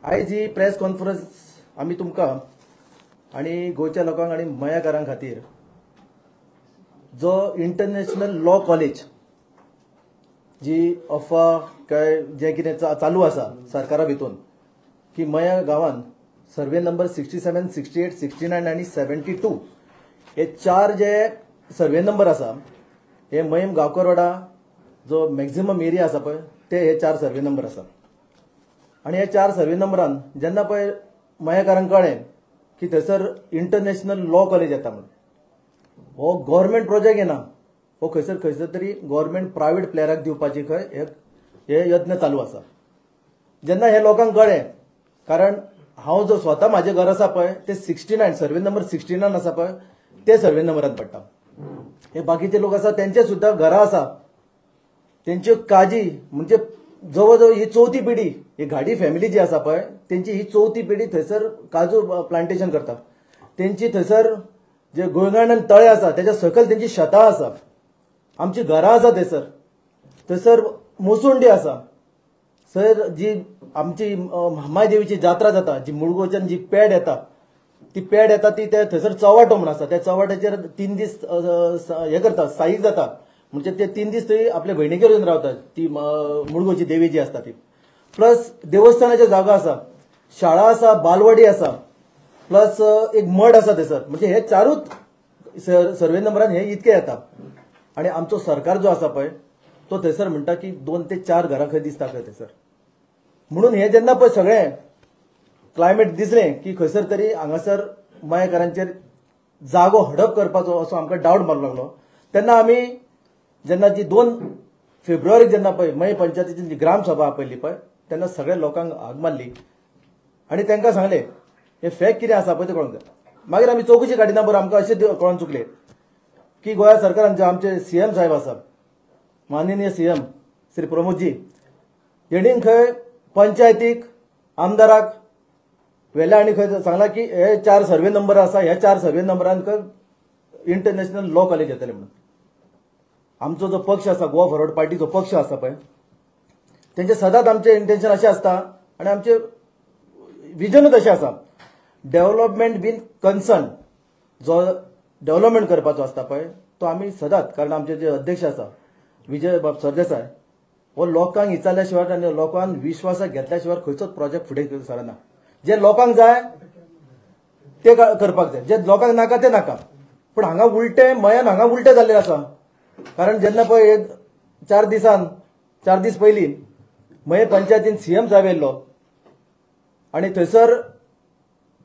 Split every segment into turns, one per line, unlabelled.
आयज ही press conference आमी तुमकां आनी गोंयच्या लोकांक आनी मयाकारां खातीर जो इंटरनॅशनल लॉ कॉलेज जी अफवा काय जे कितें चालू आसा सरकारा भितून की मया गांवांत सर्वे नंबर 67, 68, 69 आनी 72 हे चार जे सर्वे नंबर आसा हे मयम गांवकरवाडा जो मॅक्झिमम एरिया आसा पळय ते हे चार सर्वे नंबर आसा आणि हे चार सर्वे नंबरान जेन्ना पळय मयाकारांक कळ्ळें की थंयसर इंटरनॅशनल लॉ कॉलेज येता म्हणून हो गव्हर्मेंट प्रोजेक्ट येना हो खंयसर तरी गव्हर्मेंट प्रायवेट प्लेयराक दिवपाची खंय हे यत्न चालू आसा जेन्ना हे लोकांक कळ्ळें कारण हांव जो स्वता म्हाजें घर आसा पळय ते 69 सर्वे नंबर 69 आसा पळय ते सर्वे नंबरान पडटा हे बाकीचे लोक आसा तेंचे सुद्दां घरां आसा तेंची काजी म्हणजे जवळ जवळ ही चौथी पिढी ही गाडी फॅमिली जी आसा पळय तेंची ही चौथी पिढी थंयसर काजू प्लांटेशन करता तेंची थंयसर जे गोंयगाणान तळे आसा तेच्या सकयल तेंची शेतां आसा आमची घरां आसा थंयसर मोसुंडी आसा सर जी आमची म्हामाय देवीची जात्रा जाता जी मुळगोच्यान जी पॅड येता ती ते थंयसर चवाटो म्हूण आसा त्या चवाट्याचेर 3 दीस हे करता साईक जाता म्हणजे ते 3 दीस थंय आपल्या भयणीगेर येवन रावतात ती मुळगोची देवी जी आसता ती प्लस देवस्थानाचे जागा आसा शाळा आसा बालवाडी आसा प्लस एक मठ आसा थंयसर म्हणजे हे चारूच सर्वे नंबरान हे इतके येता आणि आमचो सरकार जो आसा पळय तो थंयसर म्हणटा की 2 ते 4 घरां खंय दिसता खंय थंयसर म्हणून हे जेन्ना पळय सगळें क्लायमेट दिसलें की खंयसर तरी हांगासर मयेकारांचेर जागो हडप करपाचो असो आमकां डावट मारूंक लागलो तेन्ना आमी जेन्ना जी 2 फेब्रुवारीक जेन्ना पळय मय पंचायतीची जी ग्रामसभा आपयल्ली पळय तेन्ना सगळ्या लोकांक हाक मारली आनी तांकां सांगलें हे फॅक्ट कितें आसा पळय तें कळूंक जाय मागीर आमी चवकशी काडिना बरोबर आमकां अशें कळोवन चुकलें की गोंया सरकारान जे आमचे सीएम साहेब आसा माननीय सीएम श्री प्रमोदजी हेणीन खंय पंचायतीक आमदाराक वेले आनी खंय सांगला की हे 4 सर्वे नंबर आसा ह्या 4 सर्वे नंबरान इंटरनॅशनल लॉ कॉलेज येतलें म्हणून आमचो जो पक्ष आसा गोवा फॉरवर्ड पार्टीचो पक्ष आसा पळय तेंचे सदांच आमचे इंटेन्शन अशें आसता आनी आमचे विजनूच अशें आसा डेव्हलपमेंट बीन कन्सर्न जो डेव्हलपमेंट करपाचो आसता पळय तो आमी सदांच कारण आमचे जे अध्यक्ष आसा विजय बाब सरदेसाय हो लोकांक विचारल्या शिवाय आनी लोकांक विश्वासाक घेतल्या शिवाय खंयचोच प्रोजेक्ट फुडें सरना जे लोकांक जाय ते करपाक जाय जे लोकांक नाका ते नाका पूण हांगा उलटे मयान हांगा उलटे जाल्ले आसा कारण जेन्ना पळय 4 दीस पयलीं मये पंचायतीन सीएम साहेब येयल्लो आनी थंयसर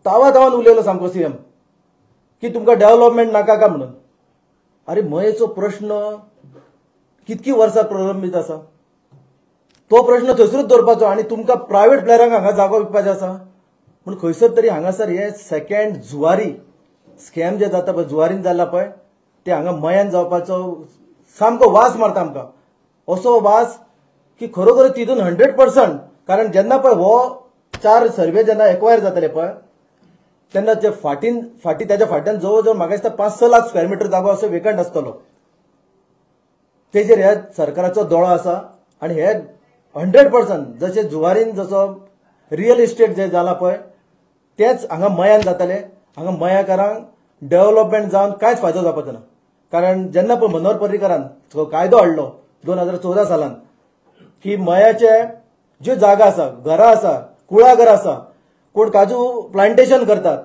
तावान उलयलो सामको सीएम की तुमकां डेव्हलपमेंट नाका का म्हणून अरे मयेचो प्रश्न कितकी वर्सां प्रलंबीत आसा तो प्रश्न थंयसरूच दवरपाचो आनी तुमकां प्रायवेट प्लेयरांक हांगा जागो विकपाचो आसा पूण खंयसर तरी हांगासर हे सेकंड जुवारी स्कॅम जे जाता पळय जुवारीन जाला पळय ते हांगा मयान जावपाचो सामको वास मारता आमकां असो वास की खरोखर तितून 100% कारण जेन्ना पळय हो 4 सर्वे जेन्ना एक्वायर जाताले पळय तेन्ना ते फाटी त्याच्या फाटल्यान जवळ जवळ म्हाका दिसता 5-6 लाख स्क्वेअर मीटर जागो असो वेकंट आसतलो तेजेर ह्या सरकाराचो दोळो आसा आनी हे 100% जशे जुवारीन जसो रियल इस्टेट जे जाला पळय तेच हांगा मयान जाताले हांगा मयाकारांक डेव्हलपमेंट जावन कांयच फायदो जावपाचो ना कारण जेन्ना पळय मनोहर पर्रीकारान कायदो हाडलो 2014 सालान की मयाचे ज्यो जागा आसा घरां आसा कुळागर आसा कोण काजू प्लांटेशन करतात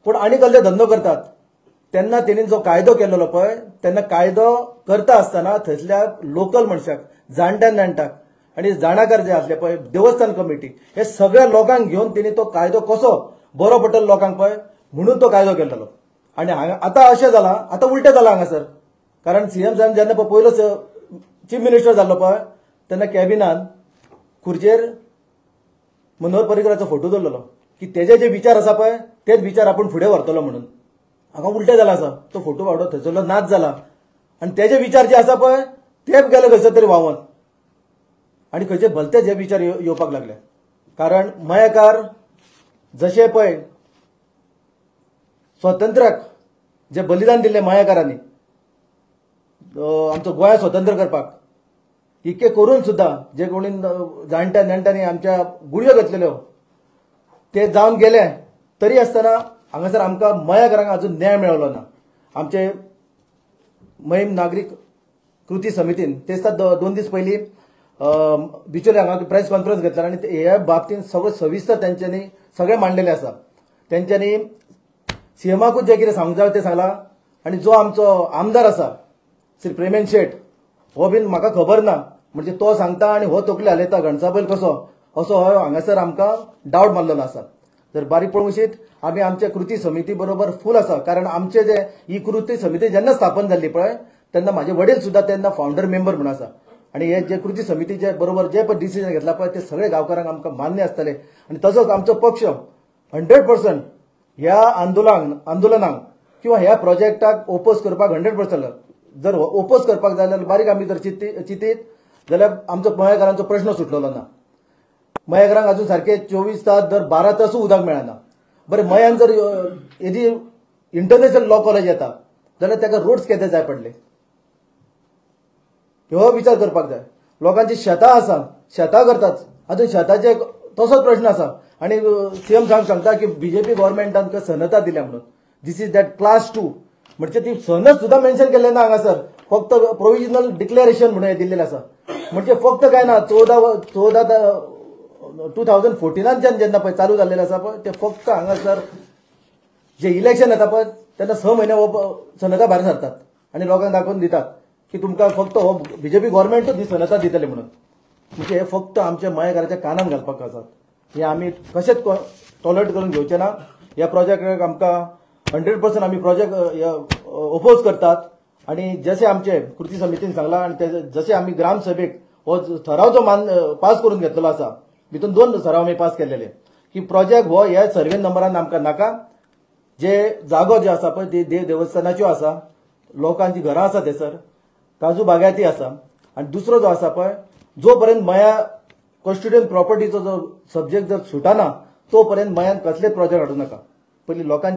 कोण आनी कसले धंदो करतात तेन्ना तेणी जो कायदो केल्लो पळय तेन्ना कायदो करता आसतना थंयसल्या लोकल मनशाक जाणट्यांक आनी जाणाकार जे आसले पळय देवस्थान कमिटी हे सगळ्या लोकांक घेवन तेणी तो कायदो कसो बरो पडटलो लोकांक पळय म्हणून तो कायदो केल्लो आनी आतां अशें जालां आतां उलटें जालां हांगासर कारण सीएम साहेब जेन्ना पळय पयलो चीफ मिनिस्टर जाल्लो पळय तेन्ना कॅबिनान खुर्चेर मनोहर पर्रीकाराचो फोटो दवरलेलो की तेजे जे विचार आसा पळय तेच विचार आपूण फुडें व्हरतलो म्हणून हांगा उलटें जालां आसा तो फोटो वाडो थंयसरलो नाच जाला आनी तेजे विचार जे आसा पळय ते गेले खंयसर तरी व्हांवोन आनी खंयचे भलते जे विचार येवपाक लागले कारण मयेकार जशे पळय स्वातंत्र्याक जे बलिदान दिल्ले मयेकारांनी आमचो गोंय स्वतंत्र करपाक इतके करून सुद्धा जे कोणी जाणट्या नेणट्यांनी आमच्या गुडयो घेतलेल्यो ते जावन गेले तरी आसतना हांगासर आमकां मया घरांक अजून न्याय मेळलो ना. आमचे मैम नागरीक कृती समितीन ते दिसता 2 दीस पयलीं बिचोले हांगा प्रेस कॉन्फरन्स घेतला आनी ह्या बाबतींत सगळं सविस्तर तेंच्यांनी सगळें मांडलेलें आसा. तेंच्यांनी सीएमाकूच जे कितें सांगूंक जाय तें सांगलां. आनी जो आमचो आमदार आसा श्री प्रेमेन शेट हो बीन म्हाका खबर ना, म्हणजे तो सांगता आनी हो तकली हालयता घणसाबैल कसो असो हो हांगासर आमकां डावट मारलेलो आसा. जर बारीक पळोवशीत आमी आमच्या कृती समिती बरोबर फूल आसा, कारण आमचे जे ही कृती समिती जेन्ना स्थापन जाल्ली पळय तेन्ना म्हाजे वडील सुद्दां तेन्ना फावंडर मेंबर म्हणून आसा. आणि हे जे कृती समितीचे बरोबर जे पण डिसिजन घेतला पळय ते सगळे गांवकारांक आमकां मान्य आसतले. आनी तसोच आमचो पक्ष 100% ह्या आंदोलनाक किंवा ह्या प्रोजेक्टाक ओपोज करपाक 100% जर ओपोज करपाक जाय जाल्यार बारीक आमी जर चिंतीत जाल्यार आमचो मयेकारांचो प्रश्न सुटलेलो ना. मयेकारांक अजून सारखे 24 तास दर 12 तासूय उदक मेळना. बरें मयान जर हेजी इंटरनॅशनल लॉ कॉलेज येता जाल्यार ताका रोड्स केदे जाय पडले हो विचार करपाक जाय. लोकांची शेतां आसा, शेतां करतात, अजून शेताचे तसोच प्रश्न आसा. आणि सीएम सांगता की बीजेपी गव्हर्मेंटान सनता दिल्या म्हणून. दिस इज दॅट क्लास 2 म्हणजे ती सनत सुद्धा मेन्शन केले ना हांगासर, फक्त प्रोविजनल डिक्लेरेशन म्हणून हे दिल्लेलें आसा. म्हणजे फक्त काय ना 2014 जेन्ना पळय चालू जाल्लेलें आसा पळय ते फक्त हांगासर जे इलेक्शन येता पळय तेन्ना 6 म्हयने हो सनता भायर सरतात आनी लोकांक दाखोवन दितात की तुमकां फक्त हो बीजेपी गव्हर्मेंटूच ही सनता दितले म्हणून. म्हणजे हे फक्त आमच्या मयेकाराच्या कानान घालपाक आसात. हे आमी कशेंच टॉलरेट करून घेवचे ना. ह्या प्रोजेक्टाक आमकां 100% आमी प्रोजेक्ट ओपोज करतात. आणि जसे आमचे कृती समितीन सांगला आणि जसे आमी ग्रामसभेक हो ठराव जो पास करून घेतलेलो आसा, भितून 2 ठराव आमी पास केलेले की प्रोजेक्ट हो ह्या सर्वे नंबरान आमकां नाका. जे जागो जे आसा पळय ती देवस्थानाच्यो आसा, लोकांची घरां आसा थंयसर, काजू बागायती आसा. आणि दुसरो जो आसा पळय जो पर्यंत मया कॉन्स्टिट्युएंट प्रॉपर्टीचो जो सब्जेक्ट जर सुटाना तो पर्यंत मयान कसलेच प्रोजेक्ट हाडूं नाका. पयलीं लोकांची